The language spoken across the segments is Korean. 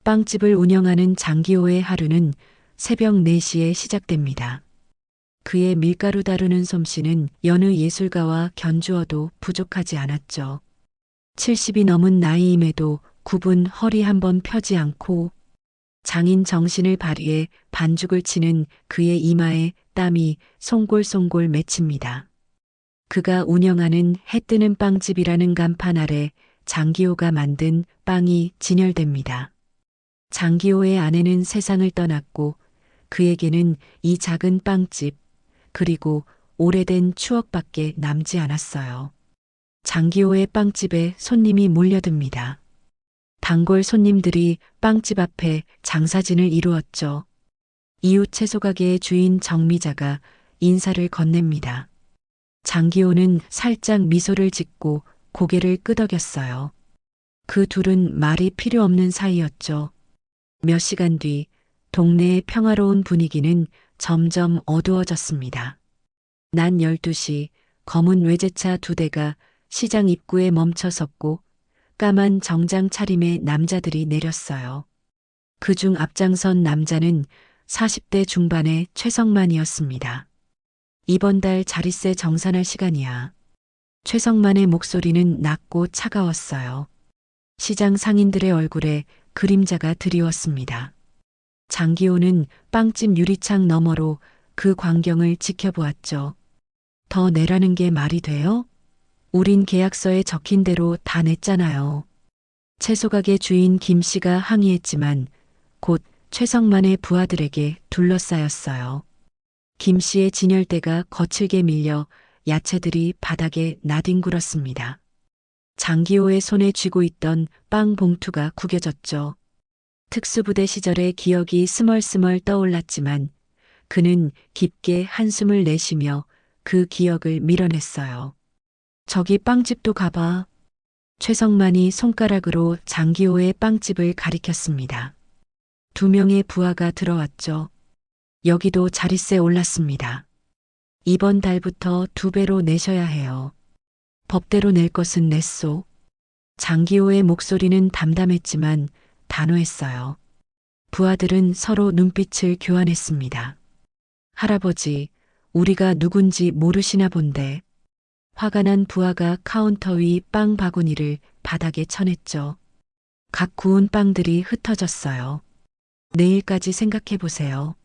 빵집을 운영하는 장기호의 하루는 새벽 4시에 시작됩니다. 그의 밀가루 다루는 솜씨는 여느 예술가와 견주어도 부족하지 않았죠. 70이 넘은 나이임에도 굽은 허리 한번 펴지 않고 장인 정신을 발휘해 반죽을 치는 그의 이마에 땀이 송골송골 맺힙니다. 그가 운영하는 해뜨는 빵집이라는 간판 아래 장기호가 만든 빵이 진열됩니다. 장기호의 아내는 세상을 떠났고 그에게는 이 작은 빵집 그리고 오래된 추억밖에 남지 않았어요. 장기호의 빵집에 손님이 몰려듭니다. 단골 손님들이 빵집 앞에 장사진을 이루었죠. 이웃 채소가게의 주인 정미자가 인사를 건넵니다. 장기호는 살짝 미소를 짓고 고개를 끄덕였어요. 그 둘은 말이 필요 없는 사이였죠. 몇 시간 뒤 동네의 평화로운 분위기는 점점 어두워졌습니다. 낮 12시 검은 외제차 2대가 시장 입구에 멈춰 섰고 까만 정장 차림의 남자들이 내렸어요. 그중 앞장선 남자는 40대 중반의 최성만이었습니다. 이번 달 자릿세 정산할 시간이야. 최성만의 목소리는 낮고 차가웠어요. 시장 상인들의 얼굴에 그림자가 드리웠습니다. 장기호는 빵집 유리창 너머로 그 광경을 지켜보았죠. 더 내라는 게 말이 돼요? 우린 계약서에 적힌 대로 다 냈잖아요. 채소가게 주인 김 씨가 항의했지만 곧 최성만의 부하들에게 둘러싸였어요. 김 씨의 진열대가 거칠게 밀려 야채들이 바닥에 나뒹굴었습니다. 장기호의 손에 쥐고 있던 빵 봉투가 구겨졌죠. 특수부대 시절의 기억이 스멀스멀 떠올랐지만 그는 깊게 한숨을 내쉬며 그 기억을 밀어냈어요. 저기 빵집도 가봐. 최성만이 손가락으로 장기호의 빵집을 가리켰습니다. 2명의 부하가 들어왔죠. 여기도 자릿세 올랐습니다. 이번 달부터 2배로 내셔야 해요. 법대로 낼 것은 냈소. 장기호의 목소리는 담담했지만 단호했어요. 부하들은 서로 눈빛을 교환했습니다. 할아버지, 우리가 누군지 모르시나 본데. 화가 난 부하가 카운터 위 빵 바구니를 바닥에 쳐냈죠. 각 구운 빵들이 흩어졌어요. 내일까지 생각해 보세요.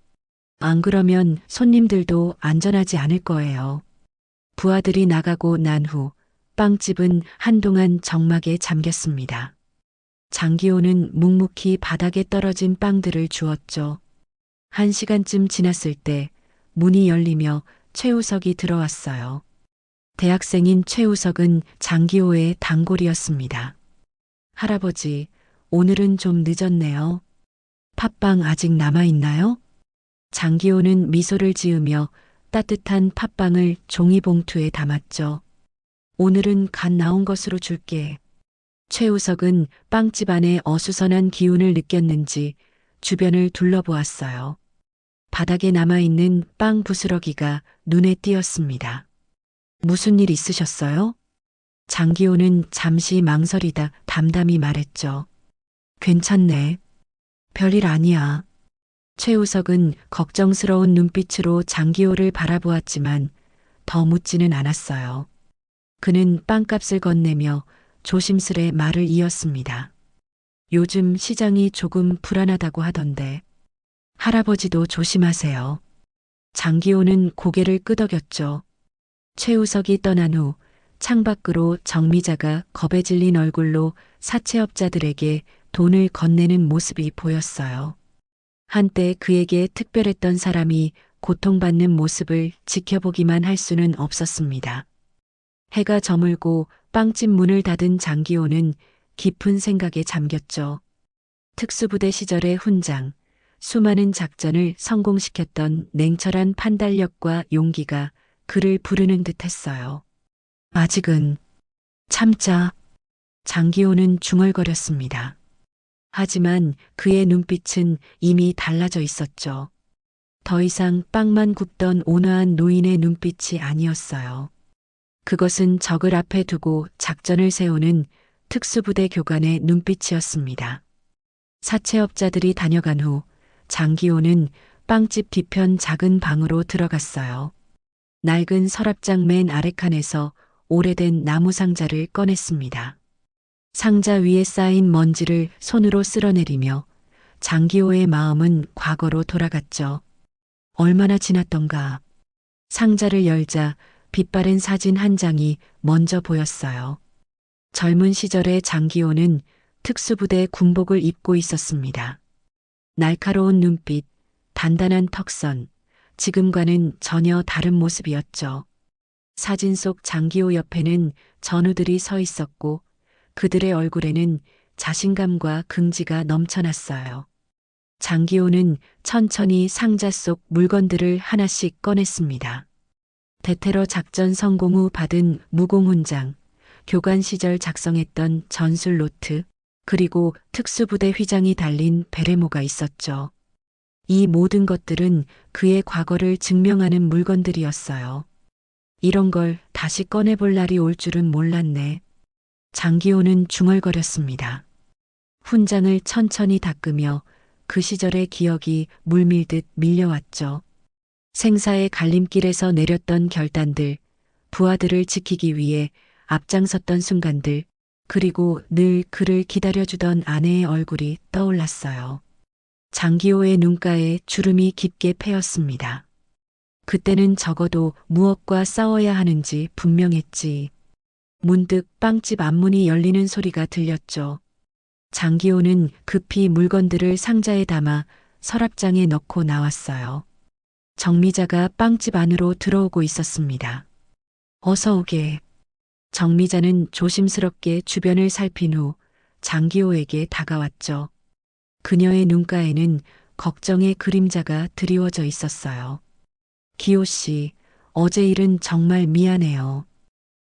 안 그러면 손님들도 안전하지 않을 거예요. 부하들이 나가고 난 후 빵집은 한동안 적막에 잠겼습니다. 장기호는 묵묵히 바닥에 떨어진 빵들을 주웠죠. 1시간쯤 지났을 때 문이 열리며 최우석이 들어왔어요. 대학생인 최우석은 장기호의 단골이었습니다. 할아버지, 오늘은 좀 늦었네요. 팥빵 아직 남아있나요? 장기호는 미소를 지으며 따뜻한 팥빵을 종이봉투에 담았죠. 오늘은 갓 나온 것으로 줄게. 최우석은 빵집 안에 어수선한 기운을 느꼈는지 주변을 둘러보았어요. 바닥에 남아있는 빵 부스러기가 눈에 띄었습니다. 무슨 일 있으셨어요? 장기호는 잠시 망설이다 담담히 말했죠. 괜찮네. 별일 아니야. 최우석은 걱정스러운 눈빛으로 장기호를 바라보았지만 더 묻지는 않았어요. 그는 빵값을 건네며 조심스레 말을 이었습니다. 요즘 시장이 조금 불안하다고 하던데. 할아버지도 조심하세요. 장기호는 고개를 끄덕였죠. 최우석이 떠난 후 창밖으로 정미자가 겁에 질린 얼굴로 사채업자들에게 돈을 건네는 모습이 보였어요. 한때 그에게 특별했던 사람이 고통받는 모습을 지켜보기만 할 수는 없었습니다. 해가 저물고 빵집 문을 닫은 장기호는 깊은 생각에 잠겼죠. 특수부대 시절의 훈장, 수많은 작전을 성공시켰던 냉철한 판단력과 용기가 그를 부르는 듯 했어요. 아직은 참자. 장기호는 중얼거렸습니다. 하지만 그의 눈빛은 이미 달라져 있었죠. 더 이상 빵만 굽던 온화한 노인의 눈빛이 아니었어요. 그것은 적을 앞에 두고 작전을 세우는 특수부대 교관의 눈빛이었습니다. 사채업자들이 다녀간 후 장기호는 빵집 뒤편 작은 방으로 들어갔어요. 낡은 서랍장 맨 아래칸에서 오래된 나무 상자를 꺼냈습니다. 상자 위에 쌓인 먼지를 손으로 쓸어내리며 장기호의 마음은 과거로 돌아갔죠. 얼마나 지났던가. 상자를 열자 빛바랜 사진 한 장이 먼저 보였어요. 젊은 시절의 장기호는 특수부대 군복을 입고 있었습니다. 날카로운 눈빛, 단단한 턱선, 지금과는 전혀 다른 모습이었죠. 사진 속 장기호 옆에는 전우들이 서 있었고 그들의 얼굴에는 자신감과 긍지가 넘쳐났어요. 장기호는 천천히 상자 속 물건들을 하나씩 꺼냈습니다. 대테러 작전 성공 후 받은 무공훈장, 교관 시절 작성했던 전술 노트, 그리고 특수부대 휘장이 달린 베레모가 있었죠. 이 모든 것들은 그의 과거를 증명하는 물건들이었어요. 이런 걸 다시 꺼내볼 날이 올 줄은 몰랐네. 장기호는 중얼거렸습니다. 훈장을 천천히 닦으며 그 시절의 기억이 물밀듯 밀려왔죠. 생사의 갈림길에서 내렸던 결단들, 부하들을 지키기 위해 앞장섰던 순간들, 그리고 늘 그를 기다려주던 아내의 얼굴이 떠올랐어요. 장기호의 눈가에 주름이 깊게 패였습니다. 그때는 적어도 무엇과 싸워야 하는지 분명했지. 문득 빵집 앞문이 열리는 소리가 들렸죠. 장기호는 급히 물건들을 상자에 담아 서랍장에 넣고 나왔어요. 정미자가 빵집 안으로 들어오고 있었습니다. 어서 오게. 정미자는 조심스럽게 주변을 살핀 후 장기호에게 다가왔죠. 그녀의 눈가에는 걱정의 그림자가 드리워져 있었어요. 기호 씨, 어제 일은 정말 미안해요.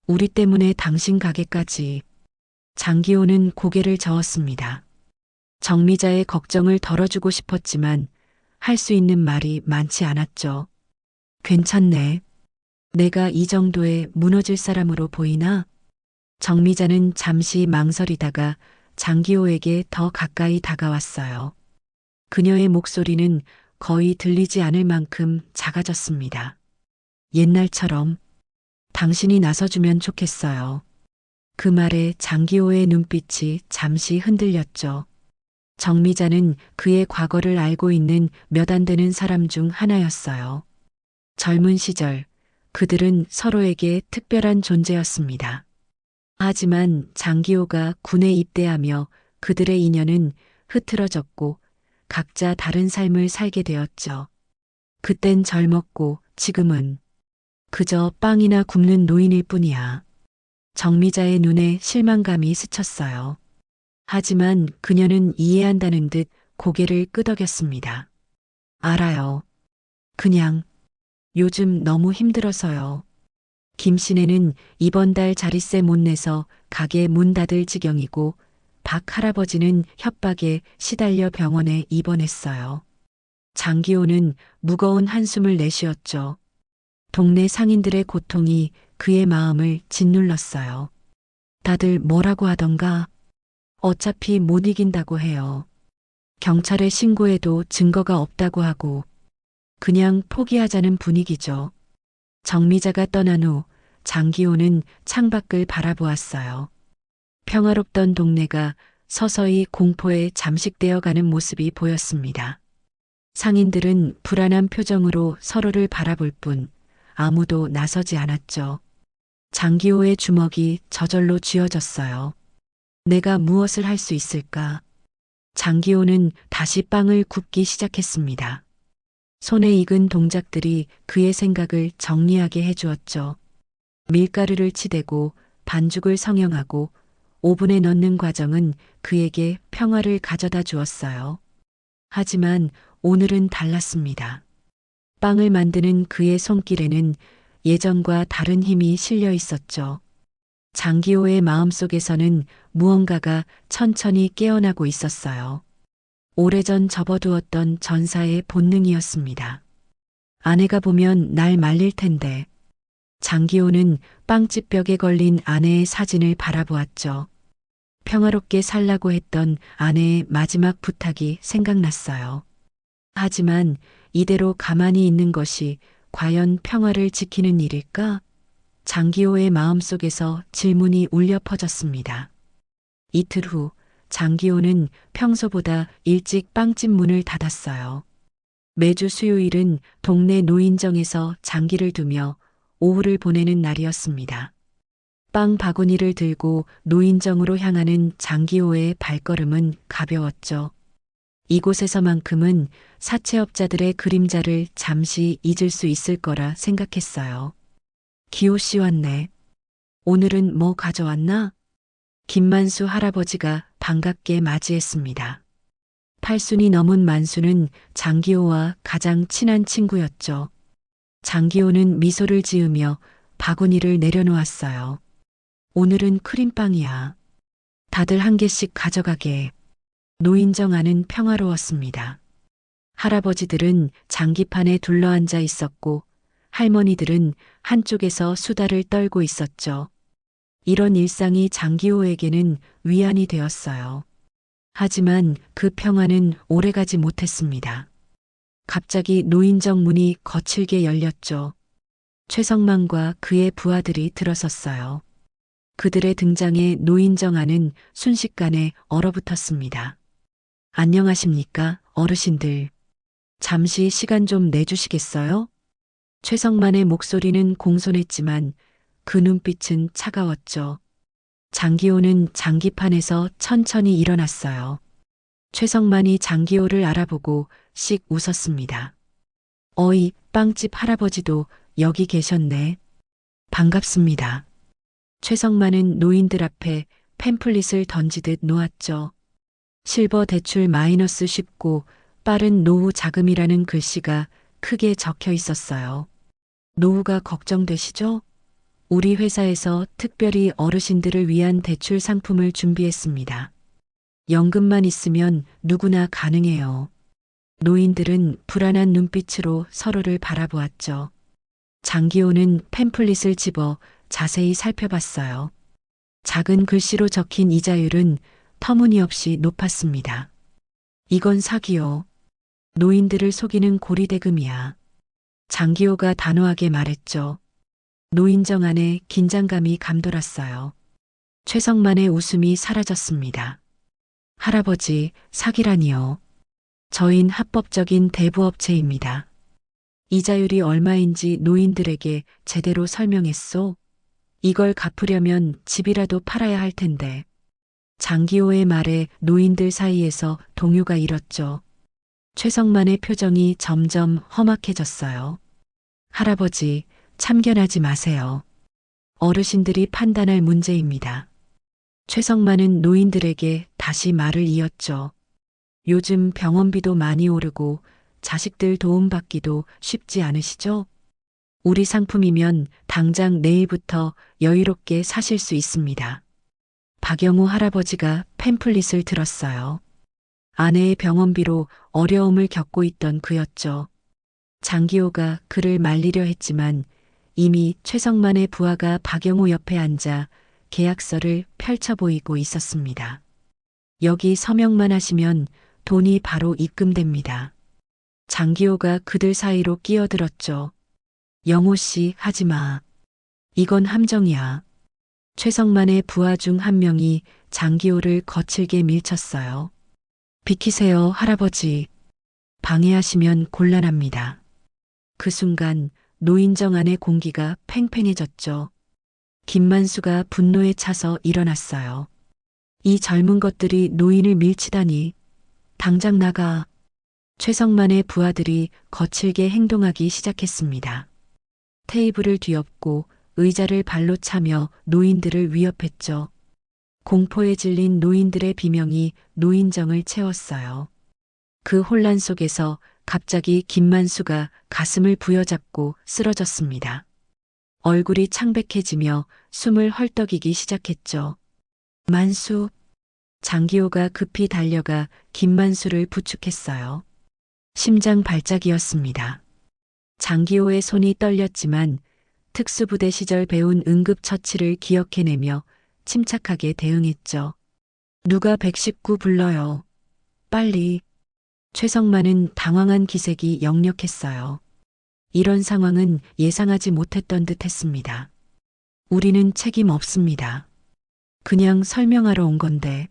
우리 때문에 당신 가게까지. 장기호는 고개를 저었습니다. 정미자의 걱정을 덜어주고 싶었지만 할 수 있는 말이 많지 않았죠. 괜찮네. 내가 이 정도에 무너질 사람으로 보이나? 정미자는 잠시 망설이다가 장기호에게 더 가까이 다가왔어요. 그녀의 목소리는 거의 들리지 않을 만큼 작아졌습니다. 옛날처럼 당신이 나서주면 좋겠어요. 그 말에 장기호의 눈빛이 잠시 흔들렸죠. 정미자는 그의 과거를 알고 있는 몇 안 되는 사람 중 하나였어요. 젊은 시절 그들은 서로에게 특별한 존재였습니다. 하지만 장기호가 군에 입대하며 그들의 인연은 흐트러졌고 각자 다른 삶을 살게 되었죠. 그땐 젊었고 지금은 그저 빵이나 굽는 노인일 뿐이야. 정미자의 눈에 실망감이 스쳤어요. 하지만 그녀는 이해한다는 듯 고개를 끄덕였습니다. 알아요. 그냥 요즘 너무 힘들어서요. 김씨네는 이번 달 자릿세 못 내서 가게 문 닫을 지경이고 박 할아버지는 협박에 시달려 병원에 입원했어요. 장기호는 무거운 한숨을 내쉬었죠. 동네 상인들의 고통이 그의 마음을 짓눌렀어요. 다들 뭐라고 하던가? 어차피 못 이긴다고 해요. 경찰에 신고해도 증거가 없다고 하고 그냥 포기하자는 분위기죠. 정미자가 떠난 후 장기호는 창밖을 바라보았어요. 평화롭던 동네가 서서히 공포에 잠식되어 가는 모습이 보였습니다. 상인들은 불안한 표정으로 서로를 바라볼 뿐 아무도 나서지 않았죠. 장기호의 주먹이 저절로 쥐어졌어요. 내가 무엇을 할 수 있을까? 장기호는 다시 빵을 굽기 시작했습니다. 손에 익은 동작들이 그의 생각을 정리하게 해주었죠. 밀가루를 치대고 반죽을 성형하고 오븐에 넣는 과정은 그에게 평화를 가져다 주었어요. 하지만 오늘은 달랐습니다. 빵을 만드는 그의 손길에는 예전과 다른 힘이 실려 있었죠. 장기호의 마음속에서는 무언가가 천천히 깨어나고 있었어요. 오래전 접어두었던 전사의 본능이었습니다. 아내가 보면 날 말릴 텐데. 장기호는 빵집 벽에 걸린 아내의 사진을 바라보았죠. 평화롭게 살라고 했던 아내의 마지막 부탁이 생각났어요. 하지만 이대로 가만히 있는 것이 과연 평화를 지키는 일일까? 장기호의 마음속에서 질문이 울려 퍼졌습니다. 이틀 후 장기호는 평소보다 일찍 빵집 문을 닫았어요. 매주 수요일은 동네 노인정에서 장기를 두며 오후를 보내는 날이었습니다. 빵 바구니를 들고 노인정으로 향하는 장기호의 발걸음은 가벼웠죠. 이곳에서만큼은 사채업자들의 그림자를 잠시 잊을 수 있을 거라 생각했어요. 기호 씨 왔네. 오늘은 뭐 가져왔나? 김만수 할아버지가 반갑게 맞이했습니다. 8순이 넘은 만수는 장기호와 가장 친한 친구였죠. 장기호는 미소를 지으며 바구니를 내려놓았어요. 오늘은 크림빵이야. 다들 한 개씩 가져가게. 노인정 안은 평화로웠습니다. 할아버지들은 장기판에 둘러앉아 있었고 할머니들은 한쪽에서 수다를 떨고 있었죠. 이런 일상이 장기호에게는 위안이 되었어요. 하지만 그 평화는 오래가지 못했습니다. 갑자기 노인정 문이 거칠게 열렸죠. 최성만과 그의 부하들이 들어섰어요. 그들의 등장에 노인정 안은 순식간에 얼어붙었습니다. 안녕하십니까, 어르신들. 잠시 시간 좀 내주시겠어요? 최성만의 목소리는 공손했지만 그 눈빛은 차가웠죠. 장기호는 장기판에서 천천히 일어났어요. 최성만이 장기호를 알아보고 씩 웃었습니다. 어이, 빵집 할아버지도 여기 계셨네. 반갑습니다. 최성만은 노인들 앞에 팸플릿을 던지듯 놓았죠. 실버 대출 마이너스 쉽고 빠른 노후 자금이라는 글씨가 크게 적혀 있었어요. 노후가 걱정되시죠? 우리 회사에서 특별히 어르신들을 위한 대출 상품을 준비했습니다. 연금만 있으면 누구나 가능해요. 노인들은 불안한 눈빛으로 서로를 바라보았죠. 장기호는 팸플릿을 집어 자세히 살펴봤어요. 작은 글씨로 적힌 이자율은 터무니없이 높았습니다. 이건 사기요. 노인들을 속이는 고리대금이야. 장기호가 단호하게 말했죠. 노인정 안에 긴장감이 감돌았어요. 최성만의 웃음이 사라졌습니다. 할아버지, 사기라니요. 저흰 합법적인 대부업체입니다. 이자율이 얼마인지 노인들에게 제대로 설명했소. 이걸 갚으려면 집이라도 팔아야 할 텐데. 장기호의 말에 노인들 사이에서 동요가 일었죠. 최성만의 표정이 점점 험악해졌어요. 할아버지, 참견하지 마세요. 어르신들이 판단할 문제입니다. 최성만은 노인들에게 다시 말을 이었죠. 요즘 병원비도 많이 오르고 자식들 도움받기도 쉽지 않으시죠? 우리 상품이면 당장 내일부터 여유롭게 사실 수 있습니다. 박영우 할아버지가 팸플릿을 들었어요. 아내의 병원비로 어려움을 겪고 있던 그였죠. 장기호가 그를 말리려 했지만 이미 최성만의 부하가 박영우 옆에 앉아 계약서를 펼쳐 보이고 있었습니다. 여기 서명만 하시면 돈이 바로 입금됩니다. 장기호가 그들 사이로 끼어들었죠. 영호 씨, 하지 마. 이건 함정이야. 최성만의 부하 중 한 명이 장기호를 거칠게 밀쳤어요. 비키세요, 할아버지. 방해하시면 곤란합니다. 그 순간 노인정 안의 공기가 팽팽해졌죠. 김만수가 분노에 차서 일어났어요. 이 젊은 것들이 노인을 밀치다니. 당장 나가. 최성만의 부하들이 거칠게 행동하기 시작했습니다. 테이블을 뒤엎고 의자를 발로 차며 노인들을 위협했죠. 공포에 질린 노인들의 비명이 노인정을 채웠어요. 그 혼란 속에서 갑자기 김만수가 가슴을 부여잡고 쓰러졌습니다. 얼굴이 창백해지며 숨을 헐떡이기 시작했죠. 만수. 장기호가 급히 달려가 김만수를 부축했어요. 심장 발작이었습니다. 장기호의 손이 떨렸지만 특수부대 시절 배운 응급처치를 기억해내며 침착하게 대응했죠. 누가 119 불러요. 빨리. 최성만은 당황한 기색이 역력했어요. 이런 상황은 예상하지 못했던 듯 했습니다. 우리는 책임 없습니다. 그냥 설명하러 온 건데.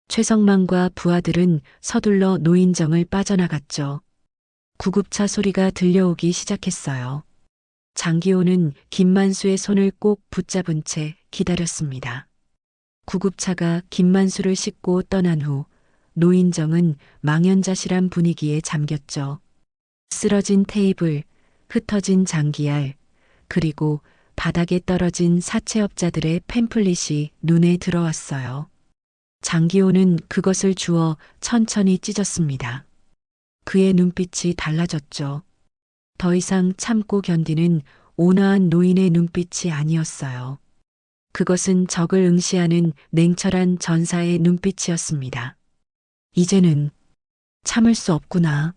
최성만과 부하들은 서둘러 노인정을 빠져나갔죠. 구급차 소리가 들려오기 시작했어요. 장기호는 김만수의 손을 꼭 붙잡은 채 기다렸습니다. 구급차가 김만수를 싣고 떠난 후 노인정은 망연자실한 분위기에 잠겼죠. 쓰러진 테이블, 흩어진 장기알, 그리고 바닥에 떨어진 사채업자들의 팸플릿이 눈에 들어왔어요. 장기호는 그것을 주워 천천히 찢었습니다. 그의 눈빛이 달라졌죠. 더 이상 참고 견디는 온화한 노인의 눈빛이 아니었어요. 그것은 적을 응시하는 냉철한 전사의 눈빛이었습니다. 이제는 참을 수 없구나.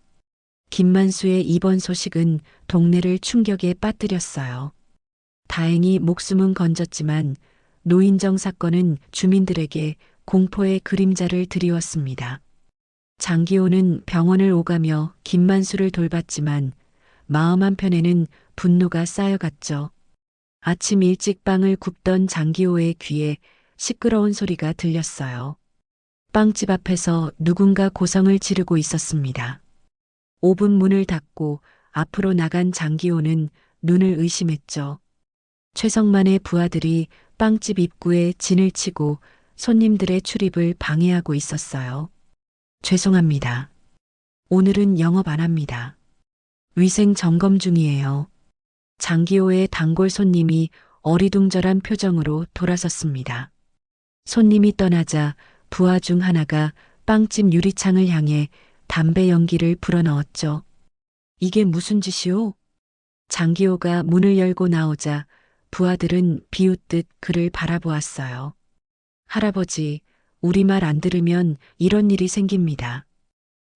김만수의 입원 소식은 동네를 충격에 빠뜨렸어요. 다행히 목숨은 건졌지만 노인정 사건은 주민들에게 공포의 그림자를 드리웠습니다. 장기호는 병원을 오가며 김만수를 돌봤지만 마음 한편에는 분노가 쌓여갔죠. 아침 일찍 빵을 굽던 장기호의 귀에 시끄러운 소리가 들렸어요. 빵집 앞에서 누군가 고성을 지르고 있었습니다. 5분 문을 닫고 앞으로 나간 장기호는 눈을 의심했죠. 최성만의 부하들이 빵집 입구에 진을 치고 손님들의 출입을 방해하고 있었어요. 죄송합니다. 오늘은 영업 안 합니다. 위생 점검 중이에요. 장기호의 단골 손님이 어리둥절한 표정으로 돌아섰습니다. 손님이 떠나자 부하 중 하나가 빵집 유리창을 향해 담배 연기를 불어넣었죠. 이게 무슨 짓이오? 장기호가 문을 열고 나오자 부하들은 비웃듯 그를 바라보았어요. 할아버지, 우리 말 안 들으면 이런 일이 생깁니다.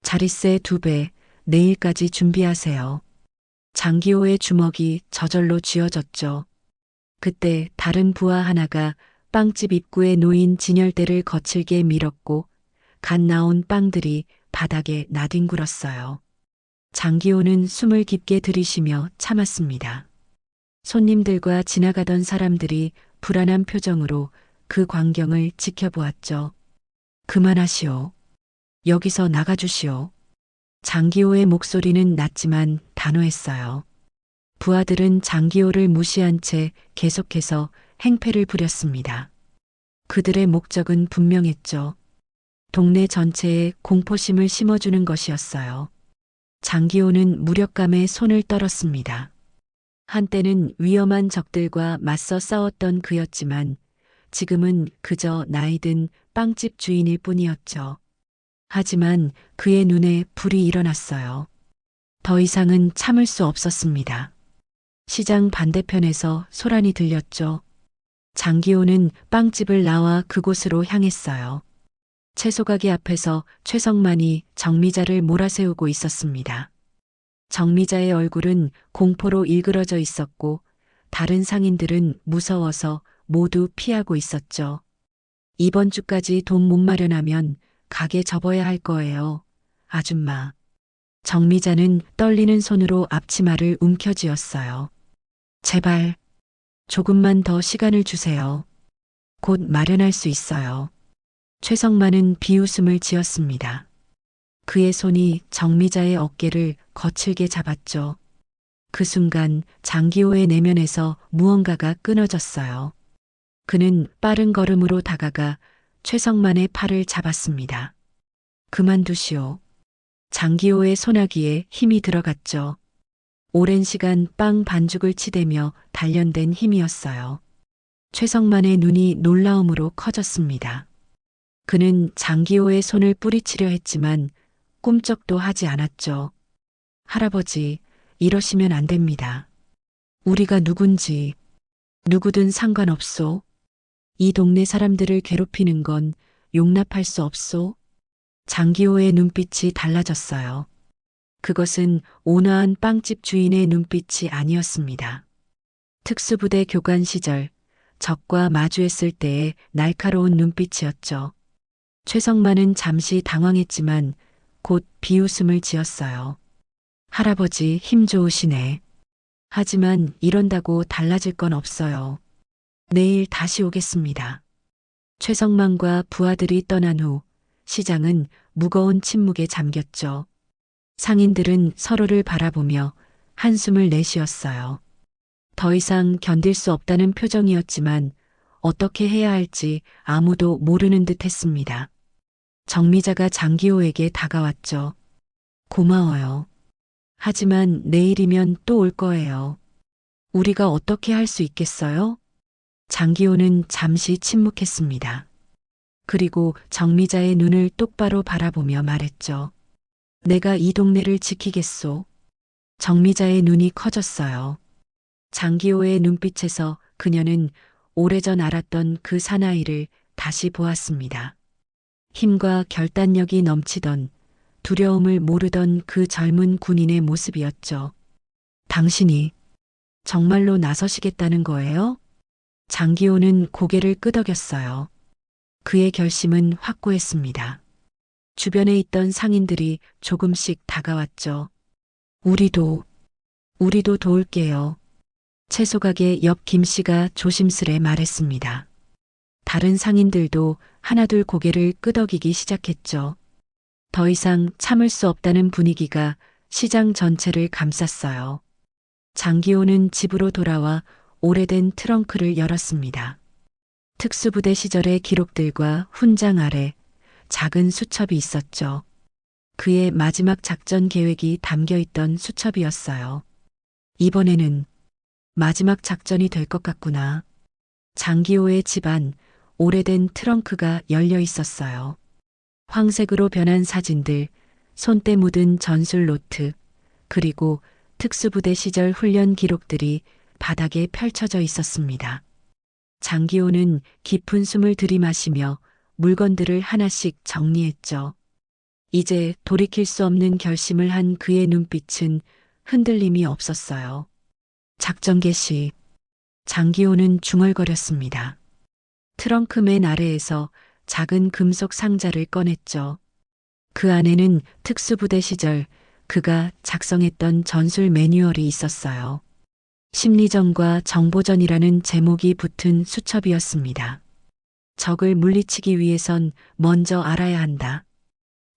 자릿세 2배, 내일까지 준비하세요. 장기호의 주먹이 저절로 쥐어졌죠. 그때 다른 부하 하나가 빵집 입구에 놓인 진열대를 거칠게 밀었고 갓 나온 빵들이 바닥에 나뒹굴었어요. 장기호는 숨을 깊게 들이쉬며 참았습니다. 손님들과 지나가던 사람들이 불안한 표정으로 그 광경을 지켜보았죠. 그만하시오. 여기서 나가주시오. 장기호의 목소리는 낮지만 단호했어요. 부하들은 장기호를 무시한 채 계속해서 행패를 부렸습니다. 그들의 목적은 분명했죠. 동네 전체에 공포심을 심어주는 것이었어요. 장기호는 무력감에 손을 떨었습니다. 한때는 위험한 적들과 맞서 싸웠던 그였지만 지금은 그저 나이든 빵집 주인일 뿐이었죠. 하지만 그의 눈에 불이 일어났어요. 더 이상은 참을 수 없었습니다. 시장 반대편에서 소란이 들렸죠. 장기호는 빵집을 나와 그곳으로 향했어요. 채소가게 앞에서 최성만이 정미자를 몰아세우고 있었습니다. 정미자의 얼굴은 공포로 일그러져 있었고 다른 상인들은 무서워서 모두 피하고 있었죠. 이번 주까지 돈 못 마련하면 가게 접어야 할 거예요. 아줌마. 정미자는 떨리는 손으로 앞치마를 움켜쥐었어요. 제발 조금만 더 시간을 주세요. 곧 마련할 수 있어요. 최성만은 비웃음을 지었습니다. 그의 손이 정미자의 어깨를 거칠게 잡았죠. 그 순간 장기호의 내면에서 무언가가 끊어졌어요. 그는 빠른 걸음으로 다가가 최성만의 팔을 잡았습니다. 그만두시오. 장기호의 소나기에 힘이 들어갔죠. 오랜 시간 빵 반죽을 치대며 단련된 힘이었어요. 최성만의 눈이 놀라움으로 커졌습니다. 그는 장기호의 손을 뿌리치려 했지만 꿈쩍도 하지 않았죠. 할아버지, 이러시면 안 됩니다. 우리가 누군지, 누구든 상관없소. 이 동네 사람들을 괴롭히는 건 용납할 수 없소. 장기호의 눈빛이 달라졌어요. 그것은 온화한 빵집 주인의 눈빛이 아니었습니다. 특수부대 교관 시절 적과 마주했을 때의 날카로운 눈빛이었죠. 최성만은 잠시 당황했지만 곧 비웃음을 지었어요. 할아버지 힘 좋으시네. 하지만 이런다고 달라질 건 없어요. 내일 다시 오겠습니다. 최성만과 부하들이 떠난 후 시장은 무거운 침묵에 잠겼죠. 상인들은 서로를 바라보며 한숨을 내쉬었어요. 더 이상 견딜 수 없다는 표정이었지만 어떻게 해야 할지 아무도 모르는 듯 했습니다. 정미자가 장기호에게 다가왔죠. 고마워요. 하지만 내일이면 또 올 거예요. 우리가 어떻게 할 수 있겠어요? 장기호는 잠시 침묵했습니다. 그리고 정미자의 눈을 똑바로 바라보며 말했죠. 내가 이 동네를 지키겠소. 정미자의 눈이 커졌어요. 장기호의 눈빛에서 그녀는 오래전 알았던 그 사나이를 다시 보았습니다. 힘과 결단력이 넘치던, 두려움을 모르던 그 젊은 군인의 모습이었죠. 당신이 정말로 나서시겠다는 거예요? 장기호는 고개를 끄덕였어요. 그의 결심은 확고했습니다. 주변에 있던 상인들이 조금씩 다가왔죠. 우리도 도울게요. 채소가게 옆 김씨가 조심스레 말했습니다. 다른 상인들도 하나둘 고개를 끄덕이기 시작했죠. 더 이상 참을 수 없다는 분위기가 시장 전체를 감쌌어요. 장기호는 집으로 돌아와 오래된 트렁크를 열었습니다. 특수부대 시절의 기록들과 훈장 아래 작은 수첩이 있었죠. 그의 마지막 작전 계획이 담겨 있던 수첩이었어요. 이번에는 마지막 작전이 될 것 같구나. 장기호의 집안 오래된 트렁크가 열려 있었어요. 황색으로 변한 사진들, 손때 묻은 전술 노트, 그리고 특수부대 시절 훈련 기록들이 바닥에 펼쳐져 있었습니다. 장기호는 깊은 숨을 들이마시며 물건들을 하나씩 정리했죠. 이제 돌이킬 수 없는 결심을 한 그의 눈빛은 흔들림이 없었어요. 작전 개시. 장기호는 중얼거렸습니다. 트렁크 맨 아래에서 작은 금속 상자를 꺼냈죠. 그 안에는 특수부대 시절 그가 작성했던 전술 매뉴얼이 있었어요. 심리전과 정보전이라는 제목이 붙은 수첩이었습니다. 적을 물리치기 위해선 먼저 알아야 한다.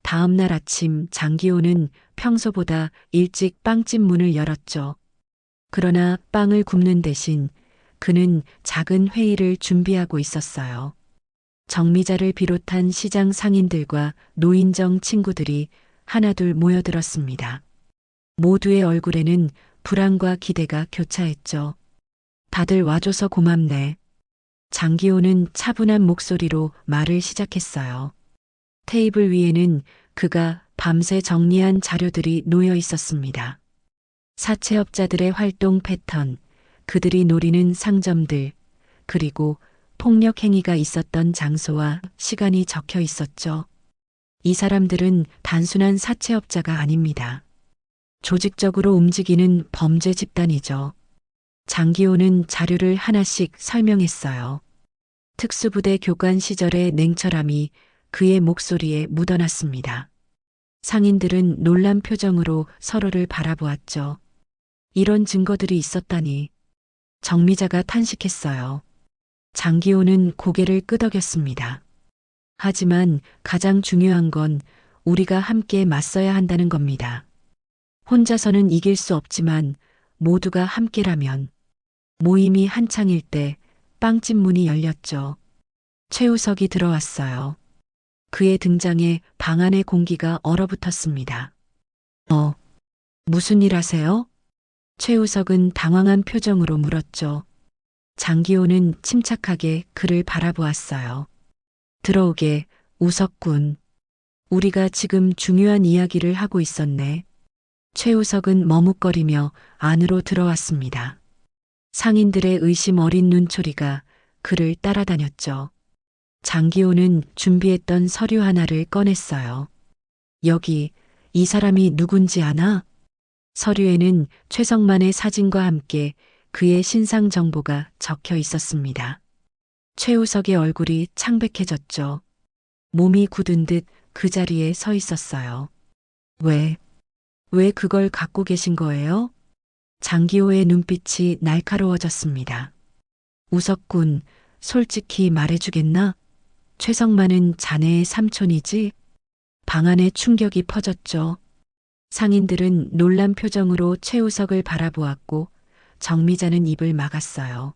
다음 날 아침 장기호는 평소보다 일찍 빵집 문을 열었죠. 그러나 빵을 굽는 대신 그는 작은 회의를 준비하고 있었어요. 정미자를 비롯한 시장 상인들과 노인정 친구들이 하나둘 모여들었습니다. 모두의 얼굴에는 불안과 기대가 교차했죠. 다들 와줘서 고맙네. 장기호는 차분한 목소리로 말을 시작했어요. 테이블 위에는 그가 밤새 정리한 자료들이 놓여 있었습니다. 사채업자들의 활동 패턴, 그들이 노리는 상점들, 그리고 폭력 행위가 있었던 장소와 시간이 적혀 있었죠. 이 사람들은 단순한 사채업자가 아닙니다. 조직적으로 움직이는 범죄 집단이죠. 장기호는 자료를 하나씩 설명했어요. 특수부대 교관 시절의 냉철함이 그의 목소리에 묻어났습니다. 상인들은 놀란 표정으로 서로를 바라보았죠. 이런 증거들이 있었다니. 정미자가 탄식했어요. 장기호는 고개를 끄덕였습니다. 하지만 가장 중요한 건 우리가 함께 맞서야 한다는 겁니다. 혼자서는 이길 수 없지만 모두가 함께라면. 모임이 한창일 때 빵집 문이 열렸죠. 최우석이 들어왔어요. 그의 등장에 방 안의 공기가 얼어붙었습니다. 무슨 일 하세요? 최우석은 당황한 표정으로 물었죠. 장기호는 침착하게 그를 바라보았어요. 들어오게, 우석군. 우리가 지금 중요한 이야기를 하고 있었네. 최우석은 머뭇거리며 안으로 들어왔습니다. 상인들의 의심 어린 눈초리가 그를 따라다녔죠. 장기호는 준비했던 서류 하나를 꺼냈어요. 여기, 이 사람이 누군지 아나? 서류에는 최성만의 사진과 함께 그의 신상 정보가 적혀 있었습니다. 최우석의 얼굴이 창백해졌죠. 몸이 굳은 듯 그 자리에 서 있었어요. 왜 그걸 갖고 계신 거예요? 장기호의 눈빛이 날카로워졌습니다. 우석군, 솔직히 말해주겠나? 최성만은 자네의 삼촌이지? 방 안에 충격이 퍼졌죠. 상인들은 놀란 표정으로 최우석을 바라보았고 정미자는 입을 막았어요.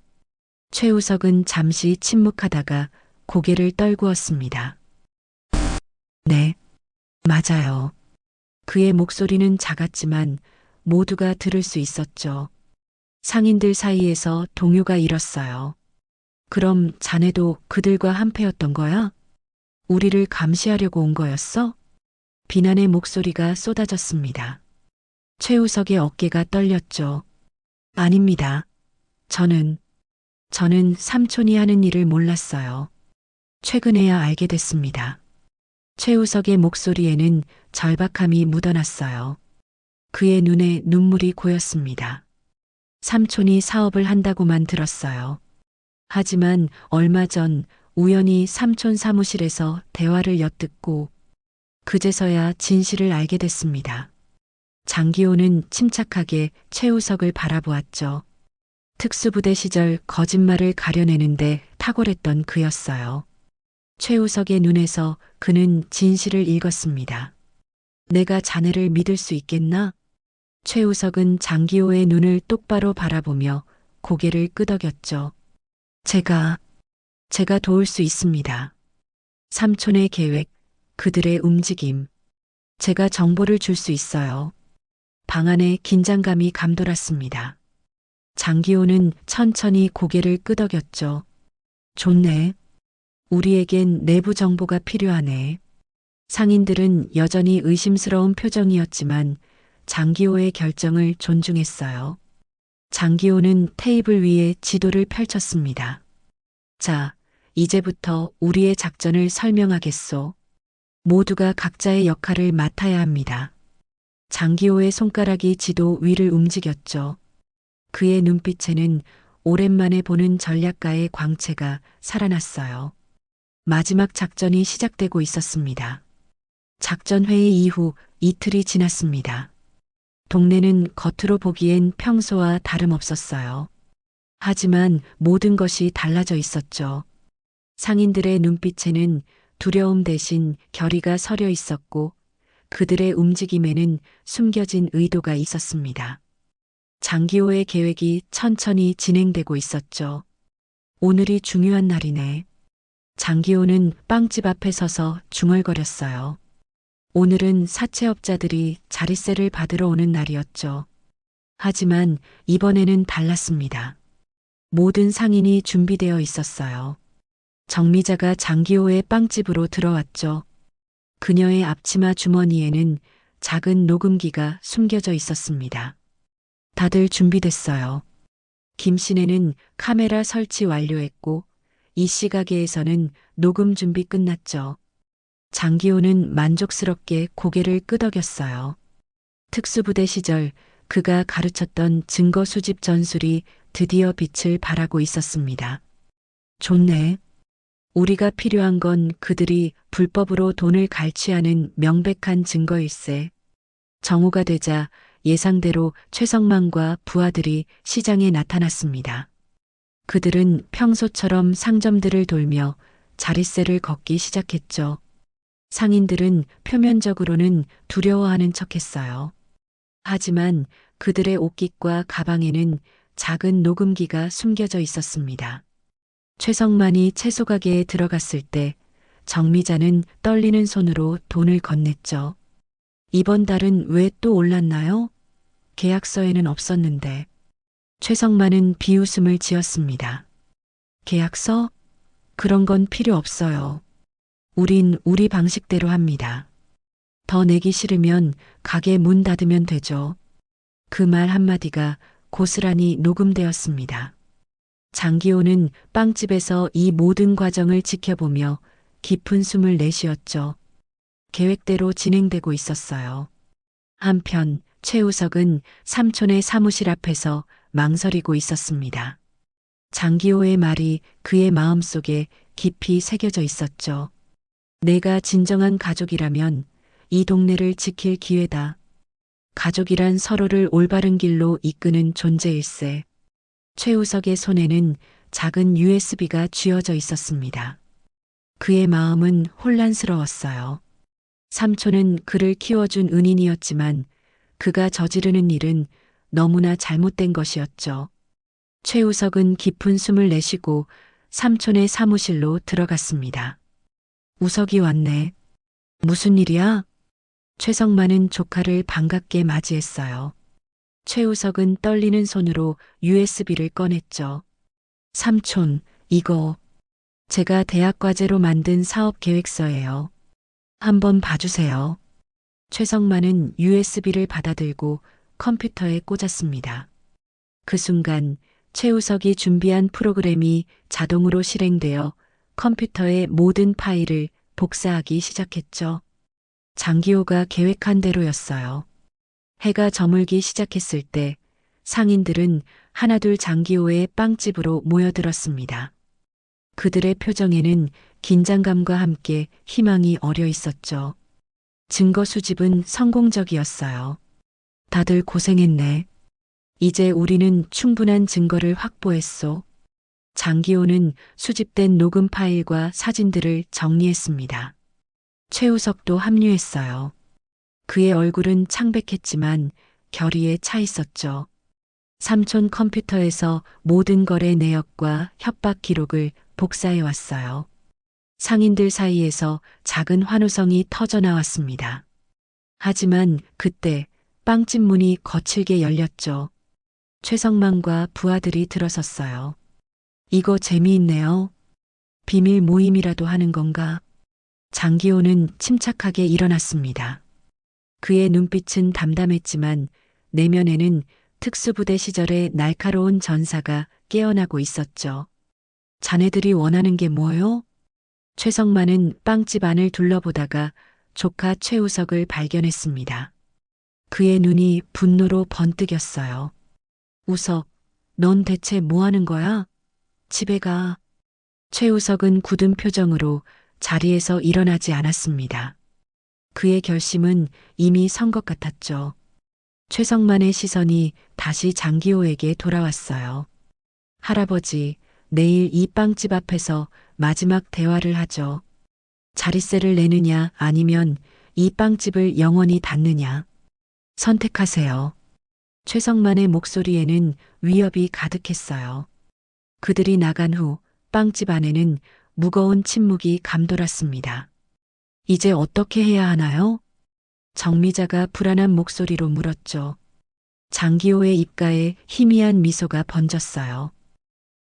최우석은 잠시 침묵하다가 고개를 떨구었습니다. 네, 맞아요. 그의 목소리는 작았지만 모두가 들을 수 있었죠. 상인들 사이에서 동요가 일었어요. 그럼 자네도 그들과 한패였던 거야? 우리를 감시하려고 온 거였어? 비난의 목소리가 쏟아졌습니다. 최우석의 어깨가 떨렸죠. 아닙니다. 저는 삼촌이 하는 일을 몰랐어요. 최근에야 알게 됐습니다. 최우석의 목소리에는 절박함이 묻어났어요. 그의 눈에 눈물이 고였습니다. 삼촌이 사업을 한다고만 들었어요. 하지만 얼마 전 우연히 삼촌 사무실에서 대화를 엿듣고 그제서야 진실을 알게 됐습니다. 장기호는 침착하게 최우석을 바라보았죠. 특수부대 시절 거짓말을 가려내는데 탁월했던 그였어요. 최우석의 눈에서 그는 진실을 읽었습니다. 내가 자네를 믿을 수 있겠나? 최우석은 장기호의 눈을 똑바로 바라보며 고개를 끄덕였죠. 제가 도울 수 있습니다. 삼촌의 계획, 그들의 움직임. 제가 정보를 줄 수 있어요. 방 안에 긴장감이 감돌았습니다. 장기호는 천천히 고개를 끄덕였죠. 좋네. 우리에겐 내부 정보가 필요하네. 상인들은 여전히 의심스러운 표정이었지만 장기호의 결정을 존중했어요. 장기호는 테이블 위에 지도를 펼쳤습니다. 자, 이제부터 우리의 작전을 설명하겠소. 모두가 각자의 역할을 맡아야 합니다. 장기호의 손가락이 지도 위를 움직였죠. 그의 눈빛에는 오랜만에 보는 전략가의 광채가 살아났어요. 마지막 작전이 시작되고 있었습니다. 작전 회의 이후 이틀이 지났습니다. 동네는 겉으로 보기엔 평소와 다름없었어요. 하지만 모든 것이 달라져 있었죠. 상인들의 눈빛에는 두려움 대신 결의가 서려 있었고 그들의 움직임에는 숨겨진 의도가 있었습니다. 장기호의 계획이 천천히 진행되고 있었죠. 오늘이 중요한 날이네. 장기호는 빵집 앞에 서서 중얼거렸어요. 오늘은 사채업자들이 자릿세를 받으러 오는 날이었죠. 하지만 이번에는 달랐습니다. 모든 상인이 준비되어 있었어요. 정미자가 장기호의 빵집으로 들어왔죠. 그녀의 앞치마 주머니에는 작은 녹음기가 숨겨져 있었습니다. 다들 준비됐어요. 김씨네는 카메라 설치 완료했고 이씨 가게에서는 녹음 준비 끝났죠. 장기호는 만족스럽게 고개를 끄덕였어요. 특수부대 시절 그가 가르쳤던 증거 수집 전술이 드디어 빛을 발하고 있었습니다. 좋네. 우리가 필요한 건 그들이 불법으로 돈을 갈취하는 명백한 증거일세. 정오가 되자 예상대로 최성만과 부하들이 시장에 나타났습니다. 그들은 평소처럼 상점들을 돌며 자릿세를 걷기 시작했죠. 상인들은 표면적으로는 두려워하는 척했어요. 하지만 그들의 옷깃과 가방에는 작은 녹음기가 숨겨져 있었습니다. 최성만이 채소 가게에 들어갔을 때 정미자는 떨리는 손으로 돈을 건넸죠. 이번 달은 왜 또 올랐나요? 계약서에는 없었는데. 최성만은 비웃음을 지었습니다. 계약서? 그런 건 필요 없어요. 우린 우리 방식대로 합니다. 더 내기 싫으면 가게 문 닫으면 되죠. 그 말 한마디가 고스란히 녹음되었습니다. 장기호는 빵집에서 이 모든 과정을 지켜보며 깊은 숨을 내쉬었죠. 계획대로 진행되고 있었어요. 한편 최우석은 삼촌의 사무실 앞에서 망설이고 있었습니다. 장기호의 말이 그의 마음속에 깊이 새겨져 있었죠. 내가 진정한 가족이라면 이 동네를 지킬 기회다. 가족이란 서로를 올바른 길로 이끄는 존재일세. 최우석의 손에는 작은 USB가 쥐어져 있었습니다. 그의 마음은 혼란스러웠어요. 삼촌은 그를 키워준 은인이었지만 그가 저지르는 일은 너무나 잘못된 것이었죠. 최우석은 깊은 숨을 내쉬고 삼촌의 사무실로 들어갔습니다. 우석이 왔네. 무슨 일이야? 최성만은 조카를 반갑게 맞이했어요. 최우석은 떨리는 손으로 USB를 꺼냈죠. 삼촌, 이거 제가 대학 과제로 만든 사업 계획서예요. 한번 봐주세요. 최성만은 USB를 받아들고 컴퓨터에 꽂았습니다. 그 순간 최우석이 준비한 프로그램이 자동으로 실행되어 컴퓨터의 모든 파일을 복사하기 시작했죠. 장기호가 계획한 대로였어요. 해가 저물기 시작했을 때 상인들은 하나둘 장기호의 빵집으로 모여들었습니다. 그들의 표정에는 긴장감과 함께 희망이 어려 있었죠. 증거 수집은 성공적이었어요. 다들 고생했네. 이제 우리는 충분한 증거를 확보했소. 장기호는 수집된 녹음 파일과 사진들을 정리했습니다. 최우석도 합류했어요. 그의 얼굴은 창백했지만 결의에 차 있었죠. 삼촌 컴퓨터에서 모든 거래 내역과 협박 기록을 복사해 왔어요. 상인들 사이에서 작은 환호성이 터져 나왔습니다. 하지만 그때 빵집 문이 거칠게 열렸죠. 최성만과 부하들이 들어섰어요. 이거 재미있네요. 비밀 모임이라도 하는 건가? 장기호는 침착하게 일어났습니다. 그의 눈빛은 담담했지만 내면에는 특수부대 시절의 날카로운 전사가 깨어나고 있었죠. 자네들이 원하는 게 뭐요? 최성만은 빵집 안을 둘러보다가 조카 최우석을 발견했습니다. 그의 눈이 분노로 번뜩였어요. 우석, 넌 대체 뭐 하는 거야? 집에 가. 최우석은 굳은 표정으로 자리에서 일어나지 않았습니다. 그의 결심은 이미 선 것 같았죠. 최성만의 시선이 다시 장기호에게 돌아왔어요. 할아버지, 내일 이 빵집 앞에서 마지막 대화를 하죠. 자릿세를 내느냐 아니면 이 빵집을 영원히 닫느냐. 선택하세요. 최성만의 목소리에는 위협이 가득했어요. 그들이 나간 후 빵집 안에는 무거운 침묵이 감돌았습니다. 이제 어떻게 해야 하나요? 정미자가 불안한 목소리로 물었죠. 장기호의 입가에 희미한 미소가 번졌어요.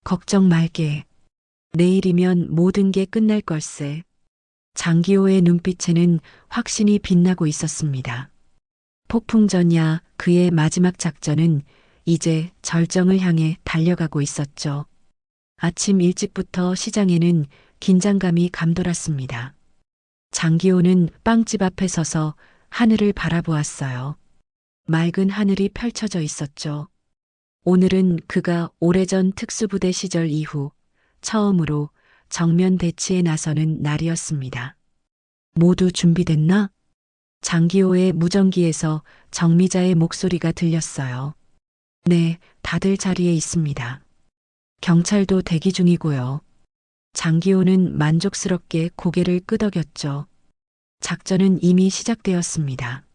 걱정 말게. 내일이면 모든 게 끝날 걸세. 장기호의 눈빛에는 확신이 빛나고 있었습니다. 폭풍전야 그의 마지막 작전은 이제 절정을 향해 달려가고 있었죠. 아침 일찍부터 시장에는 긴장감이 감돌았습니다. 장기호는 빵집 앞에 서서 하늘을 바라보았어요. 맑은 하늘이 펼쳐져 있었죠. 오늘은 그가 오래전 특수부대 시절 이후 처음으로 정면 대치에 나서는 날이었습니다. 모두 준비됐나? 장기호의 무전기에서 정미자의 목소리가 들렸어요. 네, 다들 자리에 있습니다. 경찰도 대기 중이고요. 장기호는 만족스럽게 고개를 끄덕였죠. 작전은 이미 시작되었습니다.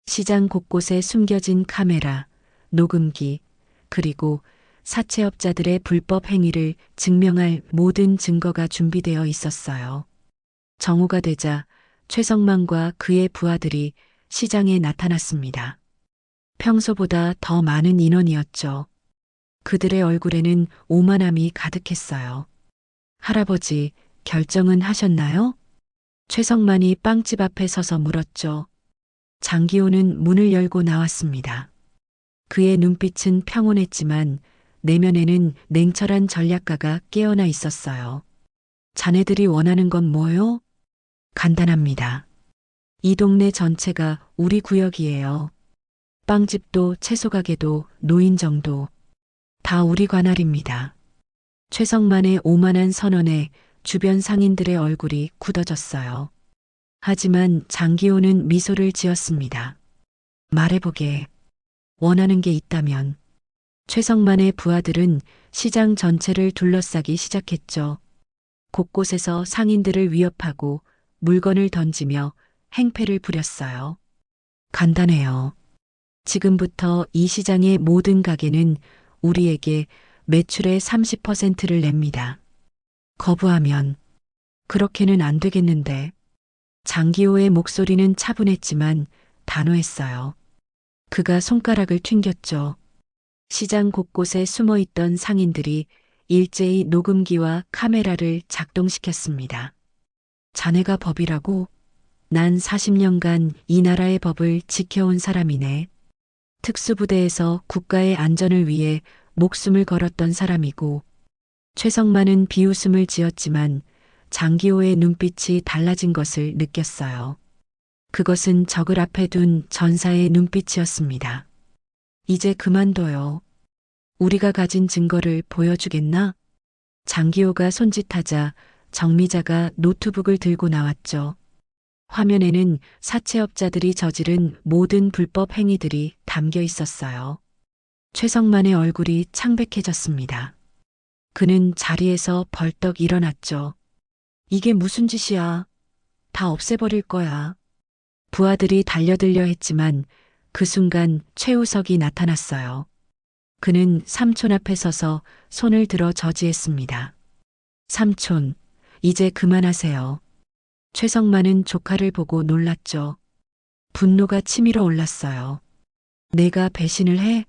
시장 곳곳에 숨겨진 카메라, 녹음기, 그리고 사채업자들의 불법 행위를 증명할 모든 증거가 준비되어 있었어요. 정오가 되자 최성만과 그의 부하들이 시장에 나타났습니다. 평소보다 더 많은 인원이었죠. 그들의 얼굴에는 오만함이 가득했어요. 할아버지, 결정은 하셨나요? 최성만이 빵집 앞에 서서 물었죠. 장기호는 문을 열고 나왔습니다. 그의 눈빛은 평온했지만 내면에는 냉철한 전략가가 깨어나 있었어요. 자네들이 원하는 건 뭐요? 간단합니다. 이 동네 전체가 우리 구역이에요. 빵집도 채소가게도 노인정도 다 우리 관할입니다. 최성만의 오만한 선언에 주변 상인들의 얼굴이 굳어졌어요. 하지만 장기호는 미소를 지었습니다. 말해보게. 원하는 게 있다면. 최성만의 부하들은 시장 전체를 둘러싸기 시작했죠. 곳곳에서 상인들을 위협하고 물건을 던지며 행패를 부렸어요. 간단해요. 지금부터 이 시장의 모든 가게는 우리에게 매출의 30%를 냅니다. 거부하면 그렇게는 안 되겠는데. 장기호의 목소리는 차분했지만 단호했어요. 그가 손가락을 튕겼죠. 시장 곳곳에 숨어 있던 상인들이 일제히 녹음기와 카메라를 작동시켰습니다. 자네가 법이라고? 난 40년간 이 나라의 법을 지켜온 사람이네. 특수부대에서 국가의 안전을 위해 목숨을 걸었던 사람이고. 최성만은 비웃음을 지었지만 장기호의 눈빛이 달라진 것을 느꼈어요. 그것은 적을 앞에 둔 전사의 눈빛이었습니다. 이제 그만둬요. 우리가 가진 증거를 보여주겠나? 장기호가 손짓하자 정미자가 노트북을 들고 나왔죠. 화면에는 사채업자들이 저지른 모든 불법 행위들이 담겨 있었어요. 최성만의 얼굴이 창백해졌습니다. 그는 자리에서 벌떡 일어났죠. 이게 무슨 짓이야? 다 없애버릴 거야. 부하들이 달려들려 했지만 그 순간 최우석이 나타났어요. 그는 삼촌 앞에 서서 손을 들어 저지했습니다. 삼촌, 이제 그만하세요. 최성만은 조카를 보고 놀랐죠. 분노가 치밀어 올랐어요. 내가 배신을 해?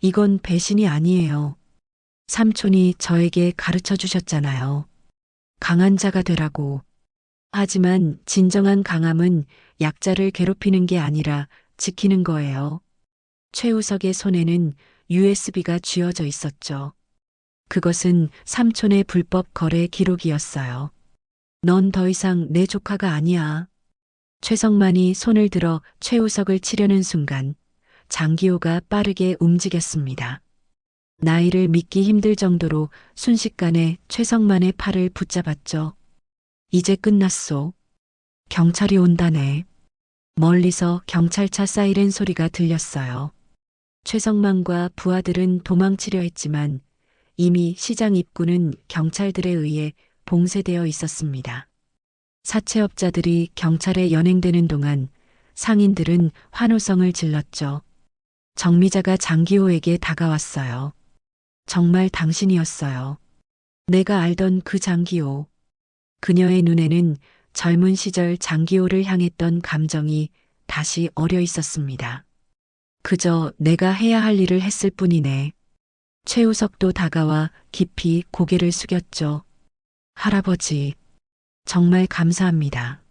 이건 배신이 아니에요. 삼촌이 저에게 가르쳐 주셨잖아요. 강한 자가 되라고. 하지만 진정한 강함은 약자를 괴롭히는 게 아니라 지키는 거예요. 최우석의 손에는 USB가 쥐어져 있었죠. 그것은 삼촌의 불법 거래 기록이었어요. 넌 더 이상 내 조카가 아니야. 최성만이 손을 들어 최우석을 치려는 순간 장기호가 빠르게 움직였습니다. 나이를 믿기 힘들 정도로 순식간에 최성만의 팔을 붙잡았죠. 이제 끝났소. 경찰이 온다네. 멀리서 경찰차 사이렌 소리가 들렸어요. 최성만과 부하들은 도망치려 했지만 이미 시장 입구는 경찰들에 의해 봉쇄되어 있었습니다. 사채업자들이 경찰에 연행되는 동안 상인들은 환호성을 질렀죠. 정미자가 장기호에게 다가왔어요. 정말 당신이었어요. 내가 알던 그 장기호. 그녀의 눈에는 젊은 시절 장기호를 향했던 감정이 다시 어려 있었습니다. 그저 내가 해야 할 일을 했을 뿐이네. 최우석도 다가와 깊이 고개를 숙였죠. 할아버지, 정말 감사합니다.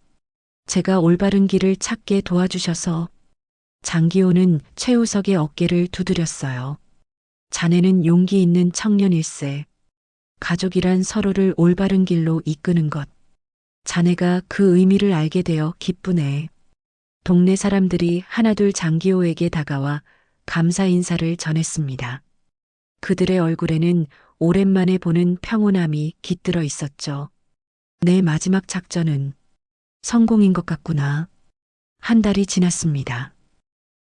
제가 올바른 길을 찾게 도와주셔서. 장기호는 최우석의 어깨를 두드렸어요. 자네는 용기 있는 청년일세. 가족이란 서로를 올바른 길로 이끄는 것. 자네가 그 의미를 알게 되어 기쁘네. 동네 사람들이 하나둘 장기호에게 다가와 감사 인사를 전했습니다. 그들의 얼굴에는 오랜만에 보는 평온함이 깃들어 있었죠. 내 마지막 작전은 성공인 것 같구나. 한 달이 지났습니다.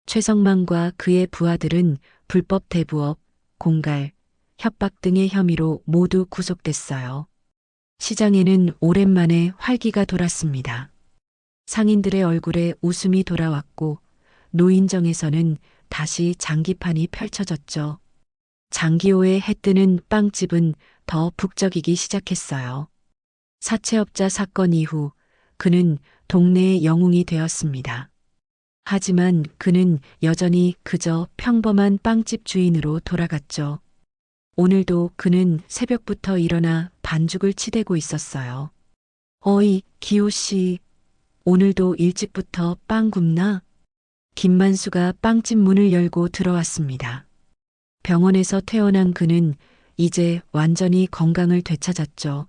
최성만과 그의 부하들은 불법 대부업, 공갈, 협박 등의 혐의로 모두 구속됐어요. 시장에는 오랜만에 활기가 돌았습니다. 상인들의 얼굴에 웃음이 돌아왔고 노인정에서는 다시 장기판이 펼쳐졌죠. 장기호의 해뜨는 빵집은 더 북적이기 시작했어요. 사채업자 사건 이후 그는 동네의 영웅이 되었습니다. 하지만 그는 여전히 그저 평범한 빵집 주인으로 돌아갔죠. 오늘도 그는 새벽부터 일어나 반죽을 치대고 있었어요. 어이, 기호 씨. 오늘도 일찍부터 빵 굽나? 김만수가 빵집 문을 열고 들어왔습니다. 병원에서 퇴원한 그는 이제 완전히 건강을 되찾았죠.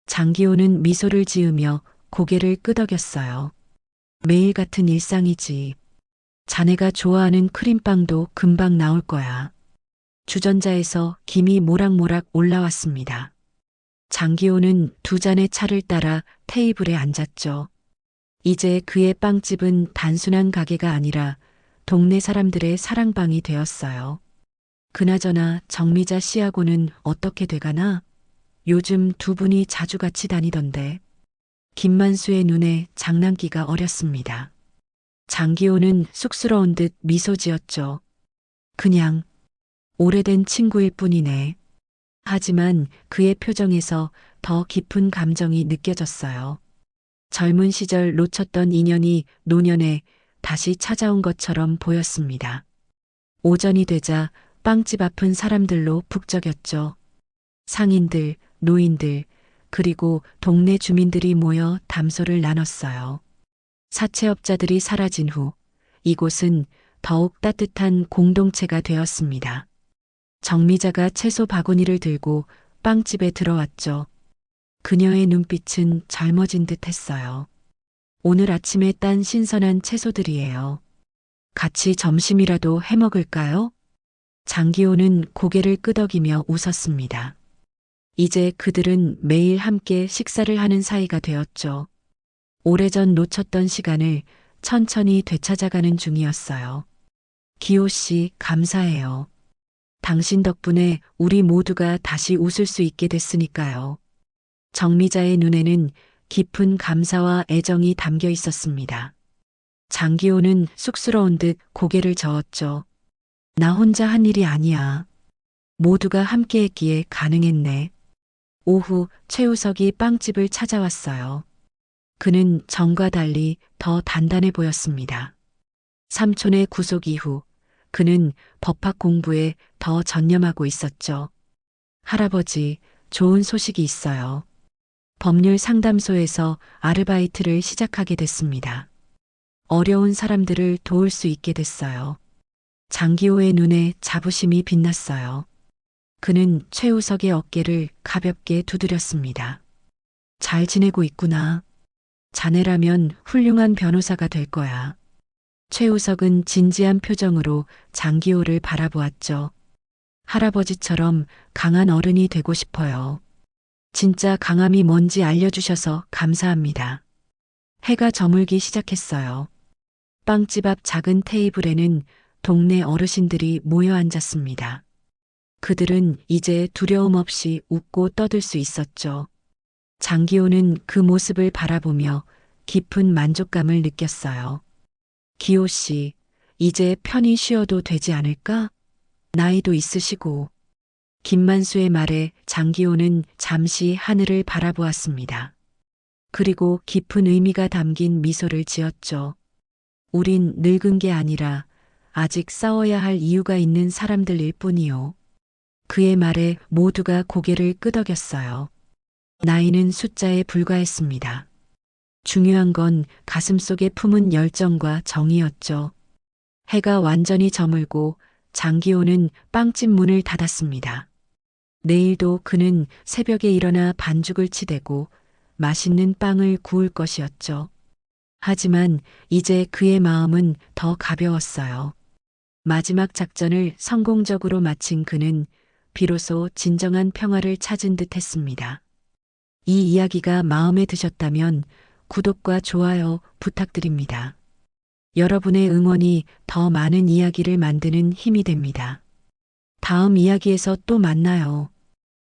장기호는 미소를 지으며 고개를 끄덕였어요. 매일 같은 일상이지. 자네가 좋아하는 크림빵도 금방 나올 거야. 주전자에서 김이 모락모락 올라왔습니다. 장기호는 두 잔의 차를 따라 테이블에 앉았죠. 이제 그의 빵집은 단순한 가게가 아니라 동네 사람들의 사랑방이 되었어요. 그나저나 정미자 씨하고는 어떻게 돼가나? 요즘 두 분이 자주 같이 다니던데. 김만수의 눈에 장난기가 어렸습니다. 장기호는 쑥스러운 듯 미소 지었죠. 그냥 오래된 친구일 뿐이네. 하지만 그의 표정에서 더 깊은 감정이 느껴졌어요. 젊은 시절 놓쳤던 인연이 노년에 다시 찾아온 것처럼 보였습니다. 오전이 되자 빵집 앞은 사람들로 북적였죠. 상인들, 노인들, 그리고 동네 주민들이 모여 담소를 나눴어요. 사채업자들이 사라진 후 이곳은 더욱 따뜻한 공동체가 되었습니다. 정미자가 채소 바구니를 들고 빵집에 들어왔죠. 그녀의 눈빛은 젊어진 듯 했어요. 오늘 아침에 딴 신선한 채소들이에요. 같이 점심이라도 해 먹을까요? 장기호는 고개를 끄덕이며 웃었습니다. 이제 그들은 매일 함께 식사를 하는 사이가 되었죠. 오래전 놓쳤던 시간을 천천히 되찾아가는 중이었어요. 기호 씨, 감사해요. 당신 덕분에 우리 모두가 다시 웃을 수 있게 됐으니까요. 정미자의 눈에는 깊은 감사와 애정이 담겨 있었습니다. 장기호는 쑥스러운 듯 고개를 저었죠. 나 혼자 한 일이 아니야. 모두가 함께했기에 가능했네. 오후 최우석이 빵집을 찾아왔어요. 그는 전과 달리 더 단단해 보였습니다. 삼촌의 구속 이후 그는 법학 공부에 더 전념하고 있었죠. 할아버지, 좋은 소식이 있어요. 법률 상담소에서 아르바이트를 시작하게 됐습니다. 어려운 사람들을 도울 수 있게 됐어요. 장기호의 눈에 자부심이 빛났어요. 그는 최우석의 어깨를 가볍게 두드렸습니다. 잘 지내고 있구나. 자네라면 훌륭한 변호사가 될 거야. 최우석은 진지한 표정으로 장기호를 바라보았죠. 할아버지처럼 강한 어른이 되고 싶어요. 진짜 강함이 뭔지 알려주셔서 감사합니다. 해가 저물기 시작했어요. 빵집 앞 작은 테이블에는 동네 어르신들이 모여 앉았습니다. 그들은 이제 두려움 없이 웃고 떠들 수 있었죠. 장기호는 그 모습을 바라보며 깊은 만족감을 느꼈어요. 기호 씨, 이제 편히 쉬어도 되지 않을까? 나이도 있으시고. 김만수의 말에 장기호는 잠시 하늘을 바라보았습니다. 그리고 깊은 의미가 담긴 미소를 지었죠. 우린 늙은 게 아니라 아직 싸워야 할 이유가 있는 사람들일 뿐이요. 그의 말에 모두가 고개를 끄덕였어요. 나이는 숫자에 불과했습니다. 중요한 건 가슴속에 품은 열정과 정이었죠. 해가 완전히 저물고 장기호는 빵집 문을 닫았습니다. 내일도 그는 새벽에 일어나 반죽을 치대고 맛있는 빵을 구울 것이었죠. 하지만 이제 그의 마음은 더 가벼웠어요. 마지막 작전을 성공적으로 마친 그는 비로소 진정한 평화를 찾은 듯 했습니다. 이 이야기가 마음에 드셨다면 구독과 좋아요 부탁드립니다. 여러분의 응원이 더 많은 이야기를 만드는 힘이 됩니다. 다음 이야기에서 또 만나요.